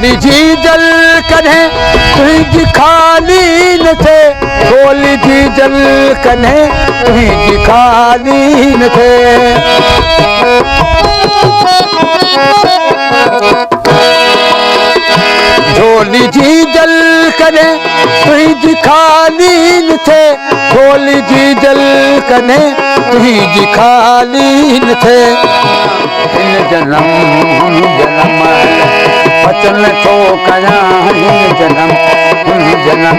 झोली जी जल कन्हे तुझी खाली न थे, झोली जी जल कन्हे तुझी खाली न थे। झोली जी जल कने तुझी खाली न थे, झोली जी जल कने तुझी खाली न थे। हिन जन्म जन्म वचन थो कयां, हिन जन्म जन्म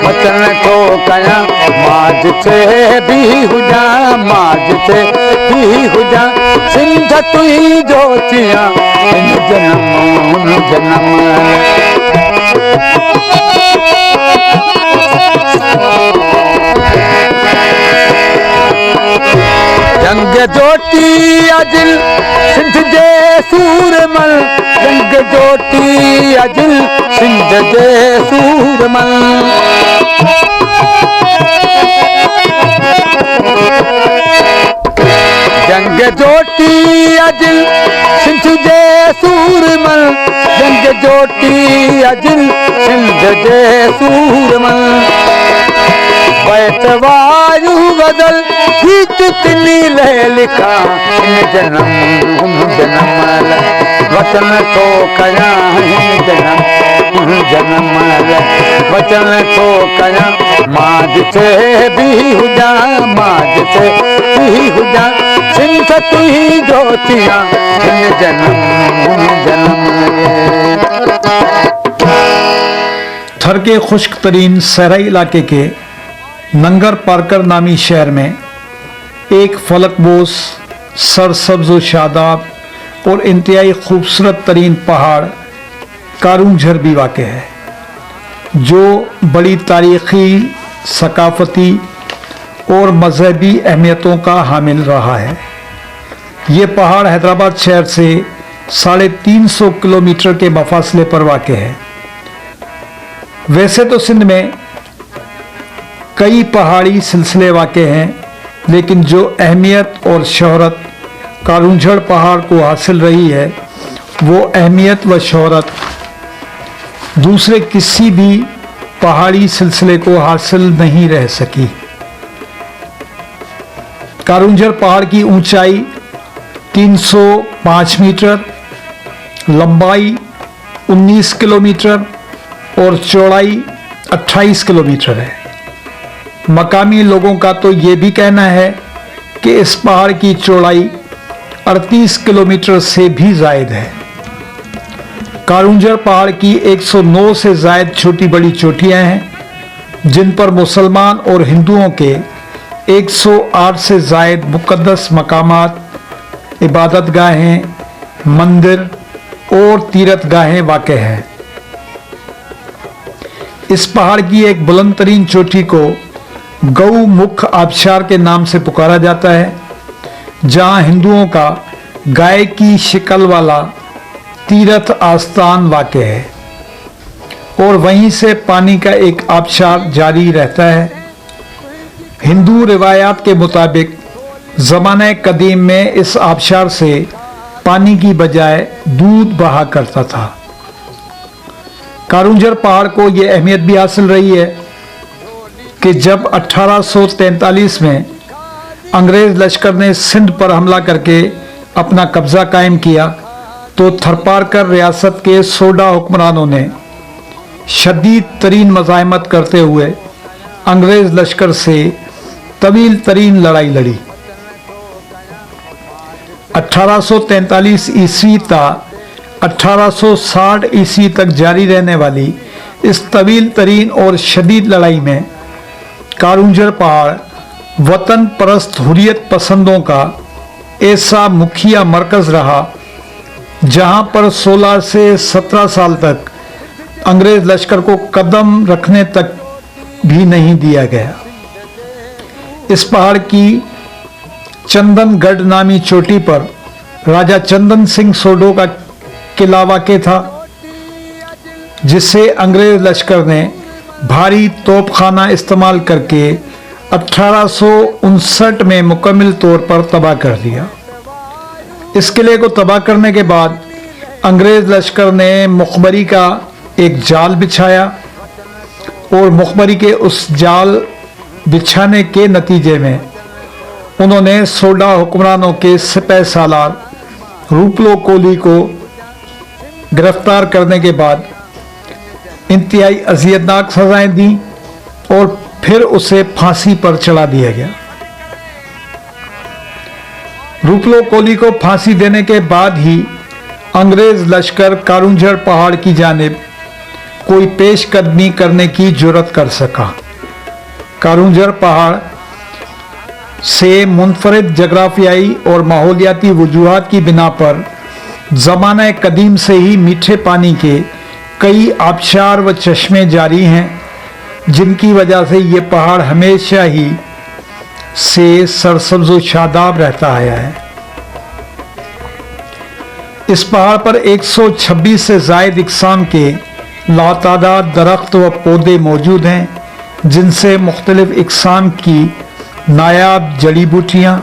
वचन थो कयां, मां जिथे भी हुजां, मां जिथे भी हुजां, सिंध तुंहिंजो थियां, हिन जन्म जन्म। जंग जोटी अजिल सिंध जे सूरमल, जंग जोटी अजिल सिंध जे सूरमल। जंग जोटी अजिल सिंध जे सूरमल, जंग जोटी अजिल सिंध जे सूरमल। बैत वायु बदल गीत तिनी ले लिखा, हिन जन्म जन्म वचन थो कयां, हिन जन्म जन्म वचन थो कयां, मां जिथे भी हुजां, मां जिथे भी हुजां, सिंध तुंहिंजो थियां, हिन जन्म जन्म। थर के खुश्क तरीन सहराई इलाके के नंगर पारकर नामी शहर में एक फलकबोस सरसब्ज व शादाब और इंतहाई खूबसूरत तरीन पहाड़ कारूंझर भी वाक़ है, जो बड़ी तारीख़ी, सकाफ़ती और मजहबी अहमियतों का हामिल रहा है। ये पहाड़ हैदराबाद शहर से 350 किलोमीटर के मफासले पर वाक़ है। वैसे तो सिंध में कई पहाड़ी सिलसिले वाक़े हैं, लेकिन जो अहमियत और शोहरत कारूंझर पहाड़ को हासिल रही है, वो अहमियत व शोहरत दूसरे किसी भी पहाड़ी सिलसिले को हासिल नहीं रह सकी। कारूंझर पहाड़ की ऊंचाई 305 मीटर, लंबाई 19 किलोमीटर और चौड़ाई 28 किलोमीटर है। मकामी लोगों का तो ये भी कहना है कि इस पहाड़ की चौड़ाई 38 किलोमीटर से भी ज़ायद है। कारूंझर पहाड़ की 109 से ज़ायद छोटी बड़ी चोटियां हैं, जिन पर मुसलमान और हिंदुओं के 108 से ज़ायद मुक़द्दस मकामात, इबादतगाहें, मंदिर और तीर्थगाहें वाक़े हैं। इस पहाड़ की एक बुलंद तरीन चोटी को गौमुख आबशार के नाम से पुकारा जाता है, जहां हिंदुओं का गाय की शिकल वाला तीर्थ आस्थान वाक़ है और वहीं से पानी का एक आबशार जारी रहता है। हिंदू रिवायात के मुताबिक ज़माने कदीम में इस आबशार से पानी की बजाय दूध बहा करता था। कारूंझर पहाड़ को ये अहमियत भी हासिल रही है कि जब 1843 में अंग्रेज़ लश्कर ने सिंध पर हमला करके अपना कब्ज़ा कायम किया, तो थरपारकर रियासत के सोडा हुक्मरानों ने शदीद तरीन मज़ाहमत करते हुए अंग्रेज़ लश्कर से तवील तरीन लड़ाई लड़ी। 1843 ईस्वी ता 1860 ईस्वी तक जारी रहने वाली इस तवील तरीन और शदीद लड़ाई में कारूंझर पहाड़ वतन परस्त हुर्रियत पसंदों का ऐसा मुखिया मरकज़ रहा, जहां पर 16 से 17 साल तक अंग्रेज़ लश्कर को कदम रखने तक भी नहीं दिया गया। इस पहाड़ की चंदनगढ़ नामी चोटी पर राजा चंदन सिंह सोडो का किला वाक़ था, जिसे अंग्रेज़ लश्कर ने भारी तोपखाना इस्तेमाल करके 1859 में मुकम्मल तौर पर तबाह कर दिया। इस किले को तबाह करने के बाद अंग्रेज लश्कर ने मुखबरी का एक जाल बिछाया और मुखबरी के उस जाल बिछाने के नतीजे में उन्होंने सोडा हुक्मरानों के सिपह सालार रूपलो कोली को गिरफ्तार करने के बाद इंतहाई अजियतनाक सजाएं दी और फिर उसे फांसी पर चढ़ा दिया गया। रूपलो कोली को फांसी देने के बाद ही अंग्रेज लश्कर कारुंझड़ पहाड़ की जानिब कोई पेशकदमी करने की जुर्रत कर सका। कारुंझड़ पहाड़ से मुनफरिद जग्राफियाई और माहौलियाती वजूहात की बिना पर ज़माना कदीम से ही मीठे पानी के कई आबशार व चश्मे जारी हैं, जिनकी वजह से ये पहाड़ हमेशा ही से सरसब्ज व शादाब रहता आया है। इस पहाड़ पर 126 से ज़ायद इकसाम के लातादाद दरख्त व पौधे मौजूद हैं, जिनसे मुख्तलिफ इकसाम की नायाब जड़ी बूटियाँ,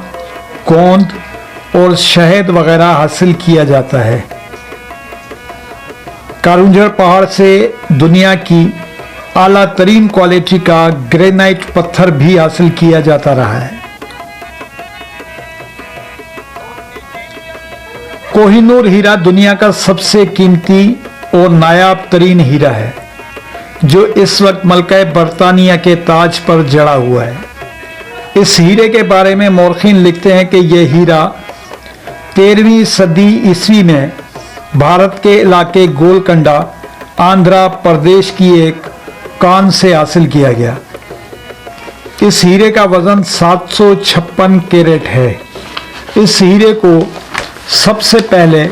गोंद और शहद वगैरह हासिल किया जाता है। कारुंझड़ पहाड़ से दुनिया की आला तरीन क्वालिटी का ग्रेनाइट पत्थर भी हासिल किया जाता रहा है। कोहिनूर हीरा दुनिया का सबसे कीमती और नायाब तरीन हीरा है, जो इस वक्त मलका बरतानिया के ताज पर जड़ा हुआ है। इस हीरे के बारे में मौरखीन लिखते हैं कि यह हीरा 13वीं सदी ईस्वी में भारत के इलाके गोलकंडा आंध्र प्रदेश की एक कान से हासिल किया गया। इस हीरे का वजन 756 कैरेट है। इस हीरे को सबसे पहले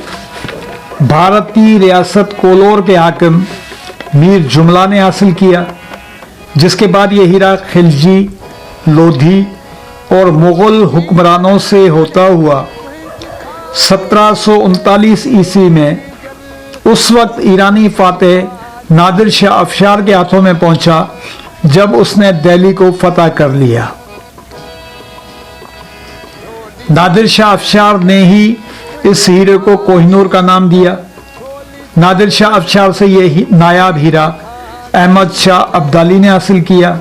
भारतीय रियासत कोलोर के हाकिम मीर जुमला ने हासिल किया, जिसके बाद यह हीरा खिलजी, लोधी और मुगल हुक्मरानों से होता हुआ 1739 ईस्वी में उस वक्त ईरानी फातेह नादिर शाह अफशार के हाथों में पहुंचा, जब उसने दिल्ली को फतह कर लिया। नादिर शाह अफशार ने ही इस हीरे को कोहिनूर का नाम दिया। नादिर शाह अफशार से यह नायाब हीरा अहमद शाह अब्दाली ने हासिल किया,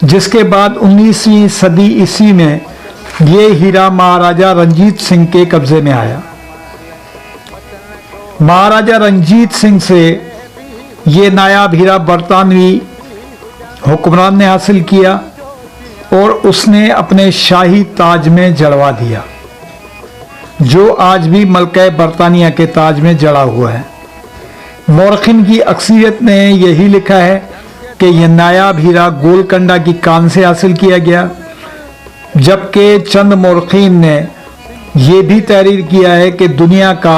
जिसके बाद 19वीं सदी ईस्वी में यह हीरा महाराजा रंजीत सिंह के कब्जे में आया। महाराजा रंजीत सिंह से यह नायाब हीरा बरतानवी हुक्मरान ने हासिल किया और उसने अपने शाही ताज में जड़वा दिया, जो आज भी मलका बरतानिया के ताज में जड़ा हुआ है। मौरखिन की अक्सरियत ने यही लिखा है कि यह नायाब हीरा गोलकंडा की कान से हासिल किया गया, जबकि चंद मौरखीन ने यह भी तहरीर किया है कि दुनिया का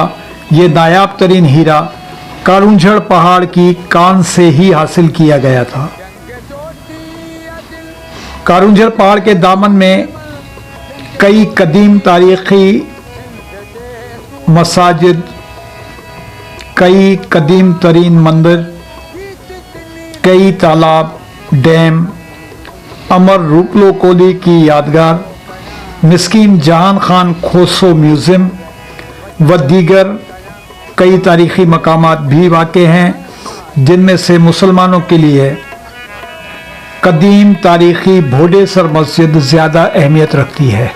यह नायाब तरीन हीरा कारुंझड़ पहाड़ की कान से ही हासिल किया गया था। कारुंझड़ पहाड़ के दामन में कई कदीम तारीखी मसाजिद, कई कदीम तरीन मंदिर, कई तालाब, डैम, अमर रूपलो कोली की यादगार, मिस्कीन जहान खान खोसो म्यूज़ियम व दीगर कई तारीख़ी मकामात भी वाक़े हैं, जिनमें से मुसलमानों के लिए कदीम तारीख़ी भोडेसर मस्जिद ज़्यादा अहमियत रखती है।